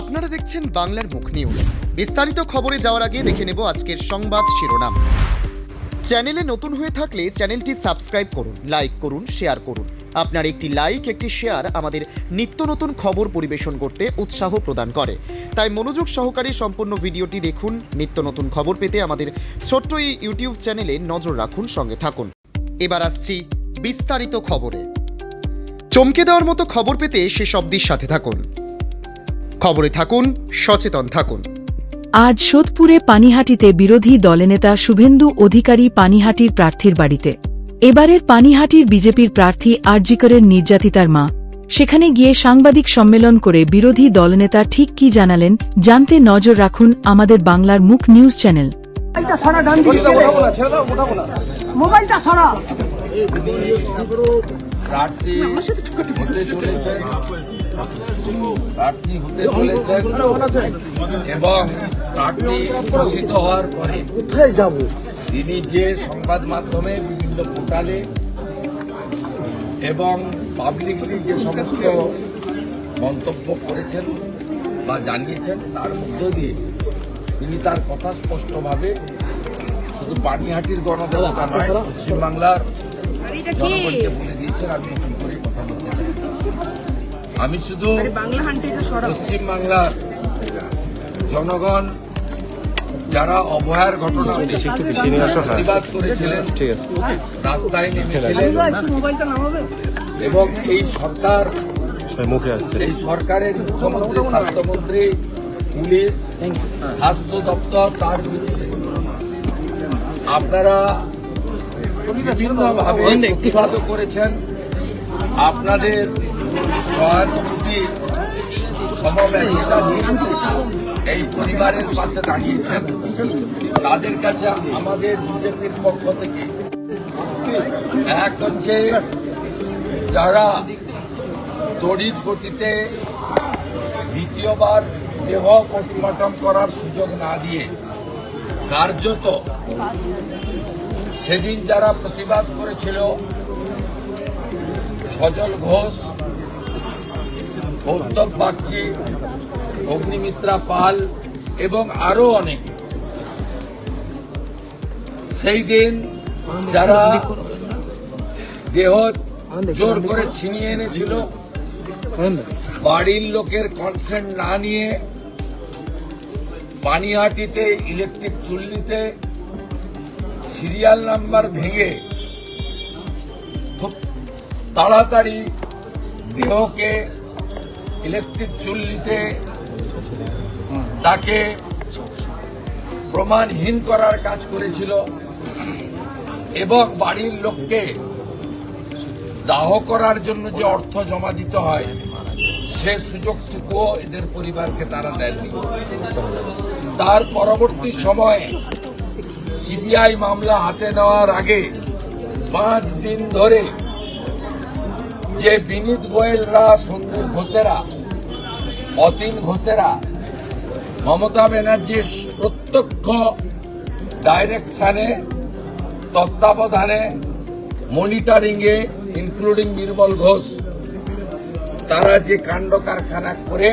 আপনারা দেখছেন বাংলার মুখ নিউজ। বিস্তারিত খবরে যাওয়ার আগে দেখে নেব আজকের সংবাদ শিরোনাম। চ্যানেলে নতুন হয়ে থাকলে চ্যানেলটি সাবস্ক্রাইব করুন, লাইক করুন, শেয়ার করুন। আপনার একটি লাইক, একটি শেয়ার আমাদের নিত্য নতুন খবর পরিবেশন করতে উৎসাহ প্রদান করে। তাই মনোযোগ সহকারে সম্পূর্ণ ভিডিওটি দেখুন। নিত্য নতুন খবর পেতে আমাদের ছোট্ট এই ইউটিউব চ্যানেলে নজর রাখুন, সঙ্গে থাকুন। এবার আসছি বিস্তারিত খবরে। চমকে দেওয়ার মতো খবর পেতে শেষ অবধির সাথে থাকুন। খবরে থাকুন, সচেতন থাকুন। আজ সোদপুরে পানিহাটিতে বিরোধী দলনেতা শুভেন্দু অধিকারী পানিহাটির প্রার্থীর বাড়িতে। এবারের পানিহাটির বিজেপির প্রার্থী আরজিকরের নির্যাতিতার মা সেখানে গিয়ে সাংবাদিক সম্মেলন করে বিরোধী দলনেতা ঠিক কি জানালেন জানতে নজর রাখুন আমাদের বাংলার মুখ নিউজ চ্যানেল। প্রার্থী হতে চলেছেন এবং প্রার্থী ঘোষিত হওয়ার পরে তিনি যে সংবাদ মাধ্যমে বিভিন্ন পোর্টালে এবং পাবলিকলি যে সমস্ত মন্তব্য করেছেন বা জানিয়েছেন, তার মধ্য দিয়ে তিনি তার কথা স্পষ্টভাবে শুধু পানিহাটির গণদেবতা নয়, পশ্চিমবাংলার জনগণকে বলে দিয়েছেন আমি নতুন করে কথা বলতে চাই। আমি শুধু পশ্চিমবাংলার জনগণ যারা অবহেলার ঘটনা প্রতিবাদ করেছিলেন, রাস্তায় নেমেছিলেন এবং এই সরকার, এই সরকারের মুখ্যমন্ত্রী, স্বাস্থ্যমন্ত্রী, পুলিশ, স্বাস্থ্য দপ্তর তার বিরুদ্ধে আপনারা বিভিন্নভাবে প্রতিবাদ করেছেন। আপনাদের সহানুভূতি সমবেদনা নিয়ে এই পরিবারের পাশে দাঁড়িয়েছেন। তাদের কাছে আমাদের বিজেপির পক্ষ থেকে এক হচ্ছে যারা তড়িৎ গতিতে দ্বিতীয়বার দেহ পোস্টমর্টম করার সুযোগ না দিয়ে কার্যত সেদিন যারা প্রতিবাদ করেছিল, সজল ঘোষ, কৌস্তব বাগচি, অগ্নিমিত্রা পাল এবং আরো অনেক, সেই দিন যারা দেহ জোর করে ছিনিয়ে এনেছিল, বাড়ির লোকের কনসেন্ট না নিয়ে পানিহাটিতে ইলেকট্রিক চুল্লিতে সিরিয়াল নাম্বার ভেঙে খুব তাড়াতাড়ি দেহকে ইলেকট্রিক চুল্লিতে তাকে প্রমাণহীন করার কাজ করেছিল এবং বাড়ির লোককে দাহ করার জন্য যে অর্থ জমা দিতে হয় সে সুযোগটুকুও এদের পরিবারকে তারা দেননি। তার পরবর্তী সময়ে সিবিআই মামলা হাতে নেওয়ার আগে 5 দিন ধরে যে বিনীত গোয়েলরা, সন্দীপ ঘোষেরা, অতীন ঘোষেরা মমতা ব্যানার্জির প্রত্যক্ষ ডাইরেকশনে, তত্ত্বাবধানে, মনিটরিংয়ে, ইনক্লুডিং নির্মল ঘোষ, তারা যে কাণ্ড কারখানা করে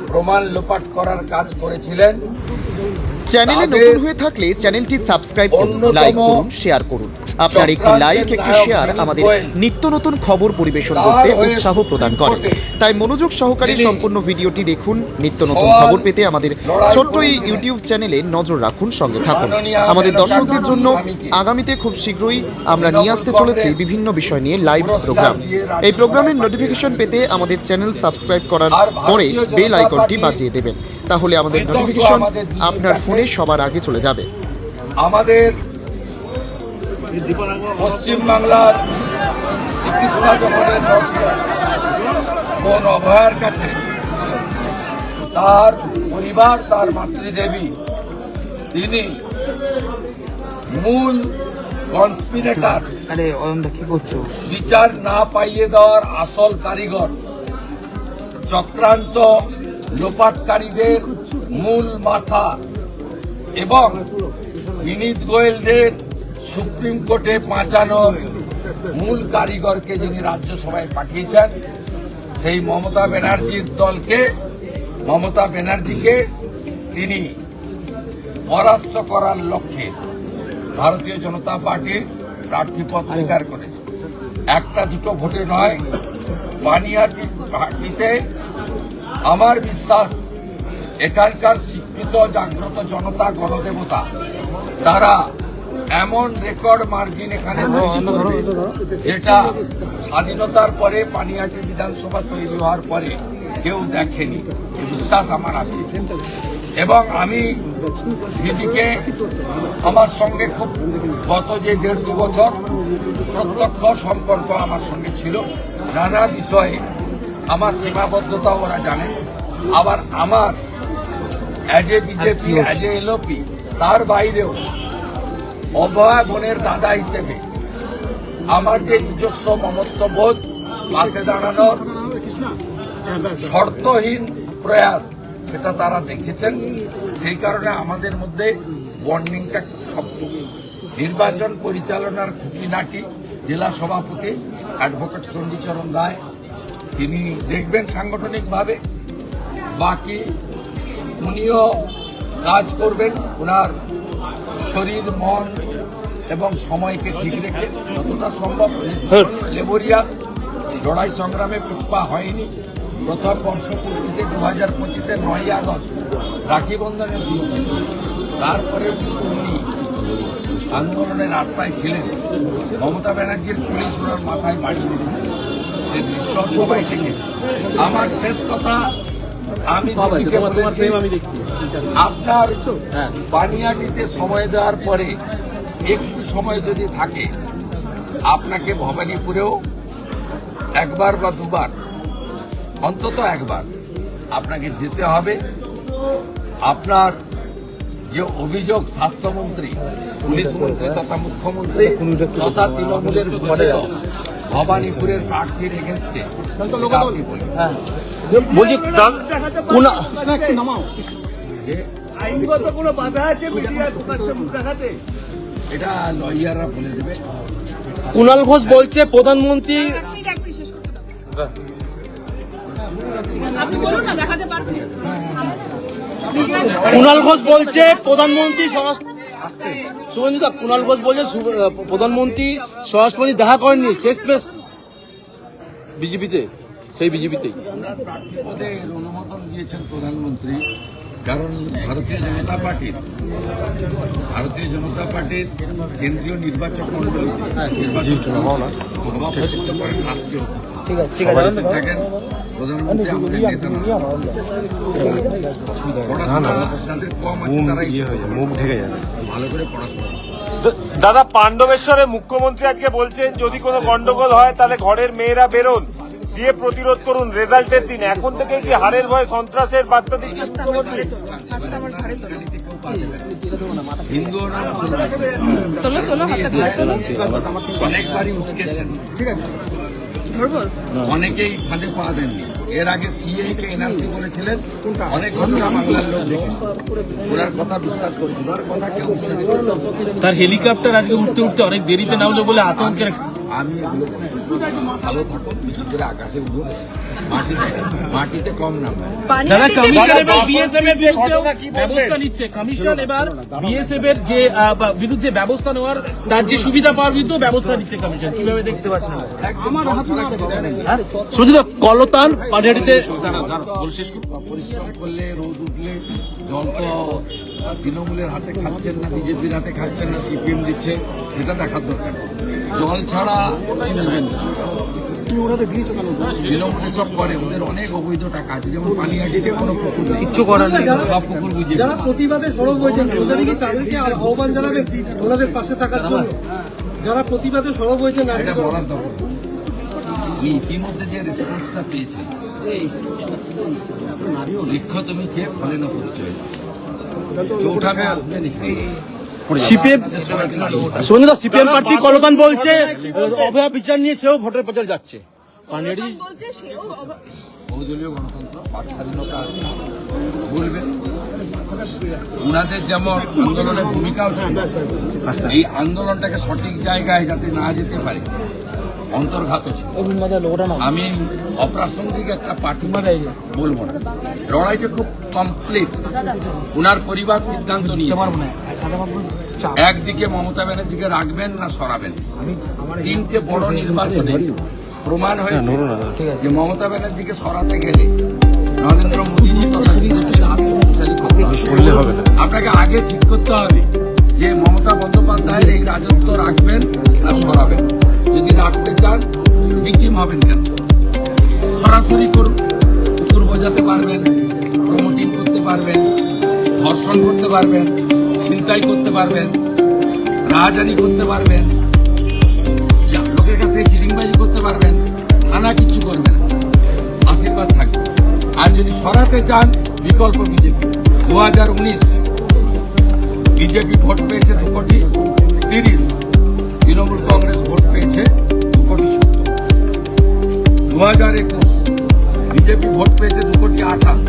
প্রমাণ লোপাট করার কাজ করেছিলেন। চ্যানেলে নতুন হয়ে থাকলে চ্যানেলটি সাবস্ক্রাইব করুন, লাইক করুন, শেয়ার করুন। আপনার একটি লাইক, একটি শেয়ার আমাদের নিত্য নতুন খবর পরিবেশন করতে উৎসাহ প্রদান করে। তাই মনোযোগ সহকারে সম্পূর্ণ ভিডিওটি দেখুন। নিত্য নতুন খবর পেতে আমাদের ছোট্ট এই ইউটিউব চ্যানেলে নজর রাখুন, সঙ্গে থাকুন। আমাদের দর্শকদের জন্য আগামীতে খুব শীঘ্রই আমরা নিয়ে আসতে চলেছি বিভিন্ন বিষয় নিয়ে লাইভ প্রোগ্রাম। এই প্রোগ্রামের নোটিফিকেশন পেতে আমাদের চ্যানেল সাবস্ক্রাইব করার পরে বেল আইকনটি বাজিয়ে দেবেন, তাহলে আমাদের নোটিফিকেশন আপনার ফোনে সবার আগে চলে যাবে। আমাদের পশ্চিমবাংলার চিকিৎসা জগতের কোন অভয়ার কাছে তার পরিবার, তার মাতৃদেবী, তিনি মূল কনস্পিরেটর, বিচার না পাইয়ে দেওয়ার আসল কারিগর, চক্রান্ত লোপাটকারীদের মূল মাথা এবং বিনীত গোয়েলদের সুপ্রিম কোর্টে পাঁচানোর মূল কারিগরকে যিনি রাজ্যসভায় পাঠিয়েছেন, সেই মমতা ব্যানার্জির দলকে মমতা ব্যানার্জিকে তিনি পরাস্ত করার লক্ষ্যে ভারতীয় জনতা পার্টির প্রার্থীপদ স্বীকার করেছে। একটা দুটো ভোটে নয়, পানিহাটিতে আমার বিশ্বাস এখানকার শিক্ষিত জাগ্রত জনতা গণদেবতা তারা এমন রেকর্ড মার্জিন এখানে তৈরি করবে যেটা স্বাধীনতার পরে পানিহাটি বিধানসভা তৈরি হওয়ার পরে কেউ দেখেনি, বিশ্বাস আমার আছে। এবং আমি দিদিকে আমার সঙ্গে খুব গত যে 1.5-2 বছর প্রত্যক্ষ সম্পর্ক আমার সঙ্গে ছিল, নানা বিষয়ে আমার সীমাবদ্ধতা ওরা জানে। আবার আমার as a BJP, as a LOP, তার বাইরেও অভয়া বোনের দাদা হিসেবে আমার যে নিজস্ব মমত্ববোধ, পাশে দাঁড়ানোর শর্তহীন প্রয়াস, সেটা তারা দেখেছেন। সেই কারণে আমাদের মধ্যে বন্ডিংটা খুব শক্ত। নির্বাচন পরিচালনার খুঁটিনাটি জেলা সভাপতি অ্যাডভোকেট চণ্ডীচরণ রায় তিনি দেখবেন সাংগঠনিকভাবে, বাকি উনিও কাজ করবেন ওনার শরীর, মন এবং সময়কে ঠিক রেখে যতটা সম্ভব। লেবরিয়াস লড়াই সংগ্রামে পিছপা হয়নি। প্রথম বর্ষপূর্তিতে 2025-এর 9ই আগস্ট রাখি বন্ধনের দিন ছিল, তারপরে কিন্তু উনি আন্দোলনের রাস্তায় ছিলেন। মমতা ব্যানার্জির পুলিশ ওনার মাথায় বাড়ি মেরেছিল, সে দৃশ্য সবাই দেখেছে। আমার শেষ কথা আমি দিদিকে বলেছি, আপনার পানিহাটিতে সময় দেওয়ার পরে একটু সময় যদি থাকে, আপনাকে ভবানীপুরেও একবার বা দুবার, অন্তত একবার আপনাকে যেতে হবে। আপনার যে অভিযোগ স্বাস্থ্যমন্ত্রী, পুলিশ মন্ত্রী তথা মুখ্যমন্ত্রী তথা তৃণমূলের ঘোষিত ভবানীপুরের প্রার্থীর এগেন্স্টে আপনি বলুন। বলছি আইনগত কোনো বাধা আছে মিডিয়ায় প্রকাশ্যে মুখ দেখাতে? এটা লয়াররা বলে দেবে। কুণাল ঘোষ বলছে প্রধানমন্ত্রী, কুণাল ঘোষ বলছে প্রধানমন্ত্রী শুভেন্দুদা, কুণাল ঘোষ বলছে প্রধানমন্ত্রী স্বরাষ্ট্রমন্ত্রী দেখা করেননি শেষ প্রেস বিজেপিতে, সেই বিজেপিতেই প্রার্থীপদের অনুমোদন দিয়েছেন প্রধানমন্ত্রী। কারণ ভারতীয় জনতা পার্টির কেন্দ্রীয় নির্বাচক মন্ডলী সভাপতিত্ব করেন রাষ্ট্রীয় থাকেন প্রধানমন্ত্রী। আমাদের নেতা পড়াশোনা যাদের কম আছে তারা মুখ ঢেকে যাবে, ভালো করে পড়াশোনা। দাদা, পাণ্ডবেশ্বরে মুখ্যমন্ত্রী আজকে বলছেন যদি কোনো গন্ডগোল হয় তাহলে ঘরের মেয়েরা বেরোন, দিয়ে প্রতিরোধ করুন রেজাল্টের দিন। এখন থেকে কি হারের ভয়, সন্ত্রাসের বার্তা দিচ্ছেন মুখ্যমন্ত্রী? হিন্দু না মুসলমান অনেকবারই উস্কেছেন, অনেকেই ফাঁদে পা দেননি। এর আগে সিএ কে এনআরসি বলেছিলেন, অনেক ঘটনা বাংলার লোক দেখেছে, ওনার কথা বিশ্বাস করেছিল, ওনার কথা কেউ বিশ্বাস করে। তার হেলিকপ্টার আজকে উঠতে উঠতে অনেক দেরিতে নামলো বলে আতঙ্কের। আমি এগুলো ভালো থাকুন, বিশেষ করে আকাশে উঠুন, মাটিতে কম নামবে। দাদা, কমিশন এবার বিএসএফ এর ব্যবস্থা নিচ্ছে, কমিশন এবার বিএসএফ এর যে বিরুদ্ধে ব্যবস্থা নেওয়ার, তার যে সুবিধা পাওয়ার বিরুদ্ধে ব্যবস্থা নিচ্ছে কমিশন, কিভাবে দেখতে পাচ্ছেন? শুধু কলতান পানিহাটিতে পরিশ্রম করলে, রোদ উঠলে, জল তো তৃণমূলের হাতে খাচ্ছেন না, বিজেপির হাতে খাচ্ছেন না, সিপিএম দিচ্ছে, সেটা দেখার দরকার। জল ছাড়া কিছু নেবেন না, তৃণমূলে সব করে, ওদের অনেক অবৈধ টাকা আছে। যেমন পানিহাটিতে কোনো পুকুর নেই, কিচ্ছু করার নেই, সব পুকুর বুঝিয়ে যারা প্রতিবাদে সরব হয়েছেন তাদেরকে আহ্বান জানাবেন ওনাদের পাশে থাকার জন্য। যারা প্রতিবাদে সরব হয়েছেন এটা বলার দরকার। আমি ইতিমধ্যে যে রেসপন্সটা পেয়েছি, লিখ্য তুমি কে ফলে না পরিচয় চৌঠাকে আসবেন সিপিএম প্রার্থী কলতান বলছে অভয়া বিচার নিয়ে সেও ভোটের প্রচার যাচ্ছে। পানিহাটি বহুদলীয় গণতন্ত্র, বাক স্বাধীনতা আছে, বলবেন। উনাদের যেমন আন্দোলনের ভূমিকাও ছিল, এই আন্দোলনটাকে সঠিক জায়গায় যাতে না যেতে পারে অন্তর্ঘাত ছিল। আমি অপ্রাসঙ্গিক একটা পার্টি বলবো না, লড়াইটা খুব কমপ্লিট। উনার পরিবার সিদ্ধান্ত নিয়েছে একদিকে মমতা ব্যানার্জিকে রাখবেন না সরাবেন। তিনটে বড় নির্বাচনে প্রমাণ হয়েছে যে মমতা ব্যানার্জিকে সরাতে গেলে নরেন্দ্র মোদীজি তথা বিজেপির হাত শক্তিশালী করতে হবে। আপনাকে আগে ঠিক করতে হবে যে মমতা বন্দ্যোপাধ্যায়ের এই রাজত্ব রাখবেন না সরাবেন। যদি রাখতে চান ভিকটিম হবেন কেন, সরাসরি করুন। কুকুর বোঝাতে পারবেন, প্রমোটিং করতে পারবেন, ধর্ষণ করতে পারবেন, ছিনতাই করতে পারবেন, রাহাজানি করতে পারবেন, লোকের কাছ থেকে চিটিংবাজি করতে পারবেন, থানা কিছু করবেন, আশীর্বাদ থাকবে। আর যদি সরাতে চান বিকল্প বিজেপি। 2019 বিজেপি ভোট পেয়েছে 2,30,00,000, তৃণমূল কংগ্রেস ভোট পেয়েছে 2,70,00,000। 2021 বিজেপি ভোট পেয়েছে 2,28,00,000,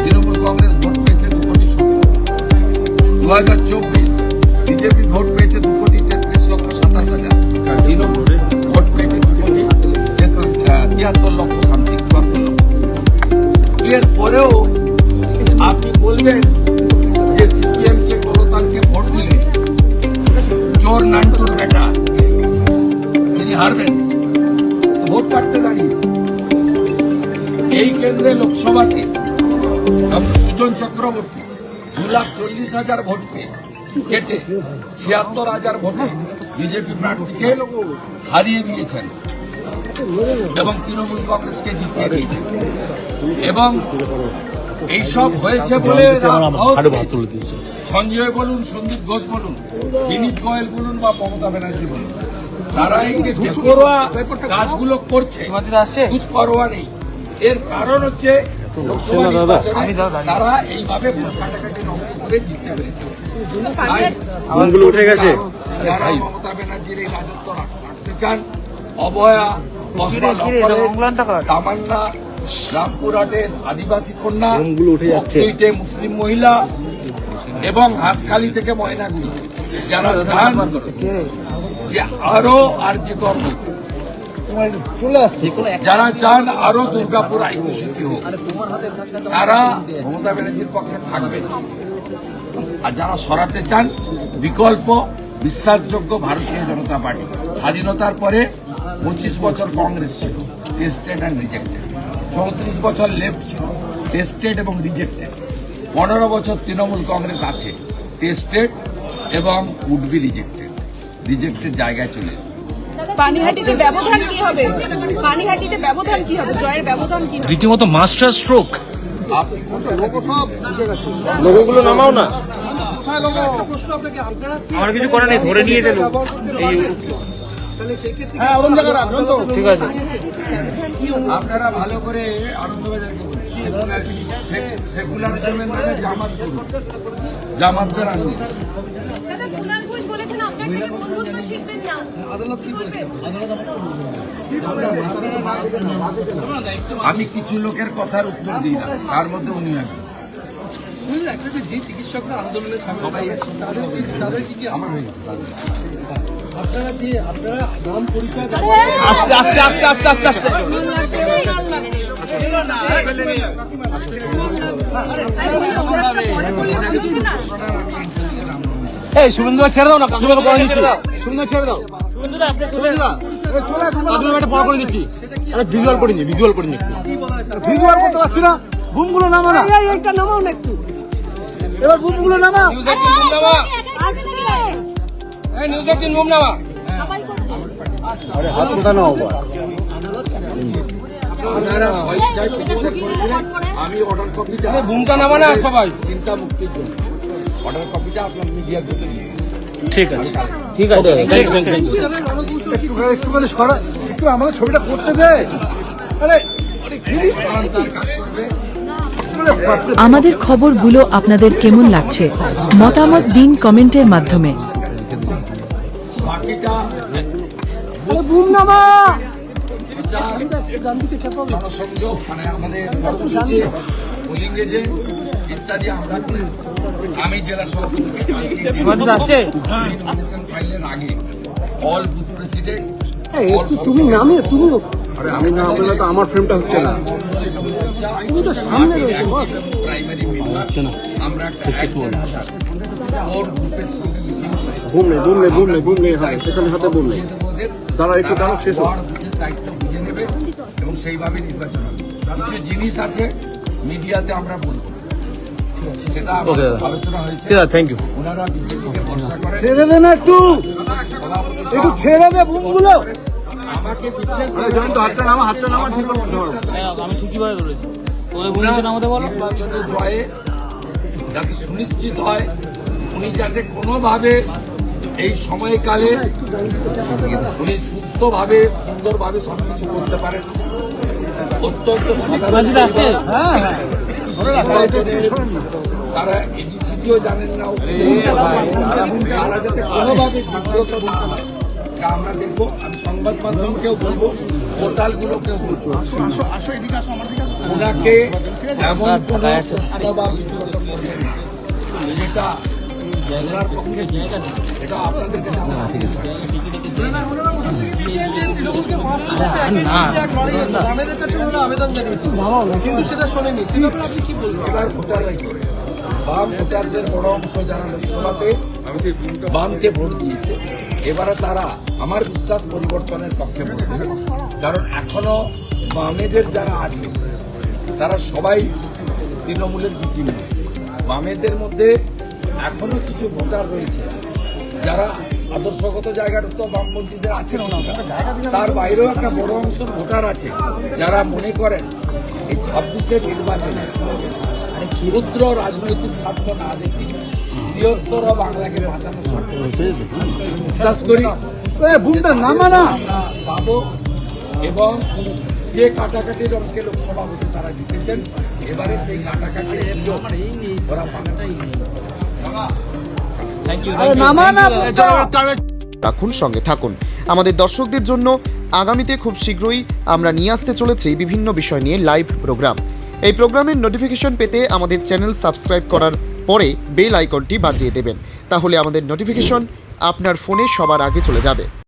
তৃণমূল কংগ্রেস ভোট পেয়েছে 2,70,000। 2024 বিজেপি ভোট পেয়েছে 2,33,27,000, তৃণমূল ভোট পেয়েছে 2,73,00,000 সামথিং, 74 লক্ষ। এর পরেও আপনি বলবেন যে সিপিএম কে গণতান্ত্রিক ভোট দিলে চোর নান্টুর বেটা তিনি হারবেন, ভোট কাটতে দাঁড়িয়েছে। এই কেন্দ্রে লোকসভাতে ডক্টর সুজন চক্রবর্তী 2,40,000 ভোট পেয়ে কেটে 76,000 ভোটে বিজেপি প্রার্থীকে হারিয়ে দিয়েছেন এবং তৃণমূল কংগ্রেসকে জিতিয়ে দিয়েছেন। এবং এইসব হয়েছে বলে সঞ্জয় বলুন, সন্দীপ ঘোষ বলুন, বিনীত গোয়েল বলুন বা মমতা ব্যানার্জি বলুন, তারা এই যে বেপরোয়া কাজগুলো করছে, কুছ পরোয়া নেই। এর কারণ হচ্ছে লোকসভা নির্বাচনে তারা এইভাবে ভোট কাটাকাটি করে জিততে পেরেছে। উঠে গেছে। যারা মমতা ব্যানার্জির এই রাজত্ব রাখতে চান, অভয়া, তামান্না, রামপুরহাটের আদিবাসী কন্যা, বকটুইতে মুসলিম মহিলা এবং হাঁসখালি থেকে ময়নাগুড়ি, যারা চান যে আরো আরজি কর্ম, যারা চান আরো দুর্গাপুর আইন সিদ্ধি হোক, তারা মমতা ব্যানার্জির পক্ষে থাকবেন। আর যারা সরাতে চান বিকল্প বিশ্বাসযোগ্য ভারতীয় জনতা পার্টি। স্বাধীনতার পরে 25 বছর কংগ্রেস ছিল, টেস্টেড অ্যান্ড রিজেক্টেড। 34 বছর লেফট ছিল, টেস্টেড এবং রিজেক্টেড। 15 বছর তৃণমূল কংগ্রেস আছে, টেস্টেড এবং উড বি রিজেক্টেড। রিজেক্টেড জায়গায় চলে এসেছে। পানিহাটিতে ব্যবধান কি হবে? পানিহাটিতে ব্যবধান কি হবে? জয়ের ব্যবধান কি হবে? রীতিমতো মাস্টার স্ট্রোক। লোগোগুলো নামাও না। প্রশ্ন আপনাকে, আপনারা আমার কিছু করার নেই, ধরে নিয়ে গেল। তাহলে সেই ক্ষেত্রে ঠিক আছে, আপনারা ভালো করে আনন্দবাজারকে সেকুলার জামাত করুন, জামাতদের আনন্দ। দাদা কুনাল ঘোষ বলেছেন আপনার থেকে বন্ধুত্ব শিখবেন না। আদালত কি বলেছে? আমি কিছু লোকের কথার উত্তর দিই না, তার মধ্যে উনি একজন। একটা যে চিকিৎসকরা আন্দোলনের সবাই তাদের কি আমার হয়ে গেছে? আপনারা নাম পরিচয় আস্তে আস্তে আস্তে আস্তে আস্তে আস্তে এই শুভেন্দু ছেড়ে দাও না, শুভেন্দু করে দিচ্ছি, শুভেন্দু ছেড়ে দাও, শুভেন্দুদা আপনি একটা পড়া করে দিচ্ছি, একটা ভিজুয়াল করে নিই, ভিজুয়াল করে নিই। ভিজুয়াল করতে পারছি না, বুমগুলো নামা না, এইটা নামাও না একটু, এবার বুমগুলো নামা, নিউজ 18 বুম নামা, এই নিউজ 18 বুম নামা। আরে হাত কোথা নাও আপনারা স্বেচ্ছায় প্রতিবাদ করেছিলেন, আমি অর্ডার কপিটা বুমটা নামা না সবাই চিন্তা মুক্তির জন্য অর্ডার কপিটা আপনার মিডিয়ার দিকে দিয়ে ঠিক আছে, ঠিক আছে, একটুখানি সরা, একটু আমাদের ছবিটা করতে দে। আরে কাজ করবে। আমাদের খবরগুলো আপনাদের কেমন লাগছে মতামত দিন কমেন্টের মাধ্যমে। বাকিটা বুম নামা, জনসংযোগ মানে আমাদের কর্মসূচি, পোলিং এজেন্ট ইত্যাদি আমরা করি। আমি জেলা সভাপতি নমিনেশন ফাইলের আগে অল বুথ প্রেসিডেন্ট একটু তুমি নামে তুমিও আরে আমি না বললে তো আমার ফ্রেমটা হচ্ছে না। তুমি তো সামনে রয়েছে বস। প্রাইমারি আমরা একটা ওর গ্রুপের সঙ্গে মিটিং বুম নেই হয় সেখানে হাতে বুম নেই। দাঁড়া একটু দাঁড়া, শেষ হোক। দায়িত্ব বুঝে নেবে এবং সেইভাবে নির্বাচন হবে। কিছু জিনিস আছে মিডিয়াতে আমরা বলবো, সেটা আলোচনা হয়েছে। Thank you. ওনারা বিজেপিকে ভরসা করে ছেড়ে দে না একটু, একটু ছেড়ে দে বুমগুলো। আমাকে বিশ্বাস আরে জয়ন্ত হাতটা নামা ঠিক মতো ধরো। আমি ঠিকই ভাবে ধরেছি। ওদের ভূমিকা নামাতে বলো। নির্বাচনের জয়ে যাতে সুনিশ্চিত হয়, উনি যাতে কোনোভাবে এই সময়কালে উনি সুস্থভাবে সুন্দরভাবে সবকিছু করতে পারেন। অত্যন্ত তারা এবিসিডিও জানেন না, তারা যাতে কোনোভাবে বিব্রত করতে পারে তা আমরা দেখবো। আমি সংবাদ মাধ্যমকেও বলবো, পোর্টালগুলোকেও বলবো, ওনাকে এমন কোনো প্রশ্ন বা বিব্রত করবেন না যেটা ওনার পক্ষে এটা আপনাদেরকে জানা আবেদন জানিয়েছি কিন্তু সেটা শোনেনি, সেটা আপনি কি বলবেন? এবার ভোটাররাই করে বাম ভোটারদের বড় অংশ যারা লোকসভাতে বামকে ভোট দিয়েছে, এবারে তারা আমার বিশ্বাস পরিবর্তনের পক্ষে ভোট দেবে। কারণ এখনো বামেদের যারা আছে তারা সবাই তৃণমূলের বিক্রি। বামেদের মধ্যে এখনো কিছু ভোটার রয়েছে যারা আদর্শগত জায়গাটা তো বামপন্থীদের আছে না, তার বাইরেও একটা বড় অংশ ভোটার আছে যারা মনে করেন এই 26-এর নির্বাচনে ক্ষুদ্র রাজনৈতিক স্বার্থ না দেখে বৃহত্তর বাংলাকে বাঁচানো সম্ভব। বিশ্বাস করি পাবো এবং যে কাটাকাটির অঙ্কে লোকসভা ভোটে তারা জিতেছেন, এবারে সেই কাটাকাটি ওরা পানাটাই রাখুন, সঙ্গে থাকুন। আমাদের দর্শকদের জন্য আগামীতে খুব শীঘ্রই আমরা নিয়ে আসতে চলেছি বিভিন্ন বিষয় নিয়ে লাইভ প্রোগ্রাম। এই প্রোগ্রামের নোটিফিকেশন পেতে আমাদের চ্যানেল সাবস্ক্রাইব করার পরে বেল আইকনটি বাজিয়ে দেবেন, তাহলে আমাদের নোটিফিকেশন আপনার ফোনে সবার আগে চলে যাবে।